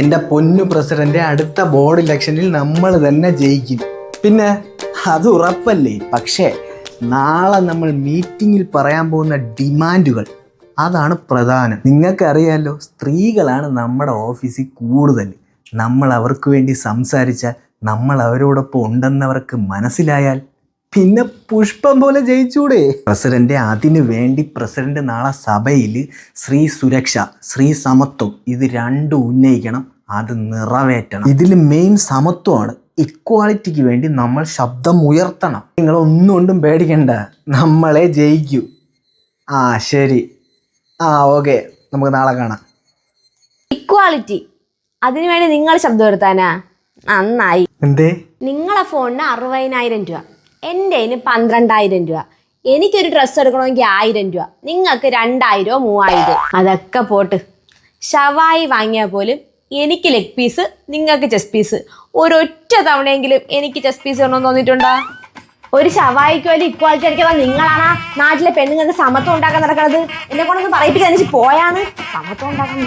എൻ്റെ പൊന്നു പ്രസിഡന്റ്, അടുത്ത ബോർഡ് ഇലക്ഷനിൽ നമ്മൾ തന്നെ ജയിക്കും. പിന്നെ അത് ഉറപ്പല്ലേ. പക്ഷേ നാളെ നമ്മൾ മീറ്റിങ്ങിൽ പറയാൻ പോകുന്ന ഡിമാൻഡുകൾ, അതാണ് പ്രധാനം. നിങ്ങൾക്കറിയാലോ, സ്ത്രീകളാണ് നമ്മുടെ ഓഫീസിൽ കൂടുതൽ. നമ്മൾ അവർക്ക് വേണ്ടി സംസാരിച്ചാൽ, നമ്മൾ അവരോടൊപ്പം ഉണ്ടെന്നവർക്ക് മനസ്സിലായാൽ, പിന്നെ പുഷ്പം പോലെ ജയിച്ചൂടെ പ്രസിഡന്റ്? അതിനു വേണ്ടി പ്രസിഡന്റ് നാളെ സഭയിൽ സ്ത്രീ സുരക്ഷ, സ്ത്രീ സമത്വം ഇത് രണ്ടും ഉന്നയിക്കണം. അത് നിറവേറ്റണം. ഇതിൽ മെയിൻ സമത്വമാണ്. ഇക്വാളിറ്റിക്ക് വേണ്ടി നമ്മൾ ശബ്ദം ഉയർത്തണം. നിങ്ങളൊന്നും കൊണ്ടും പേടിക്കണ്ട, നമ്മളെ ജയിക്കൂ. ശരി, ഓക്കെ, നമുക്ക് നാളെ കാണാം. ഇക്വാളിറ്റി, അതിനുവേണ്ടി നിങ്ങൾ ശബ്ദം ഉയർത്താനാ? നന്നായി. എന്തേ? നിങ്ങളെ ഫോണിന് 60,000 രൂപ, എൻ്റെ 12,000 രൂപ. എനിക്കൊരു ഡ്രസ്സ് എടുക്കണമെങ്കിൽ 1000 രൂപ, നിങ്ങൾക്ക് 2000 3000. അതൊക്കെ പോട്ട്. ഷവായി വാങ്ങിയാൽ പോലും എനിക്ക് ലെഗ് പീസ്, നിങ്ങൾക്ക് ചെസ്റ്റ് പീസ്. ഒരൊറ്റ തവണയെങ്കിലും എനിക്ക് ചെസ്റ്റ് പീസ് വേണമെന്ന് തോന്നിയിട്ടുണ്ടോ? ഒരു ഷവായിക്ക് വേണ്ടി ഇക്വാളിറ്റി അടിക്കാൻ നിങ്ങളാണ് നാട്ടിലെ പെണ്ണുങ്ങൾക്ക് സമത്വം ഉണ്ടാക്കാൻ നടക്കുന്നത്. എന്നെ കൊണ്ടൊന്ന് പറയിപ്പിക്കാൻ പോയാണ് സമത്വം ഉണ്ടാക്കാൻ.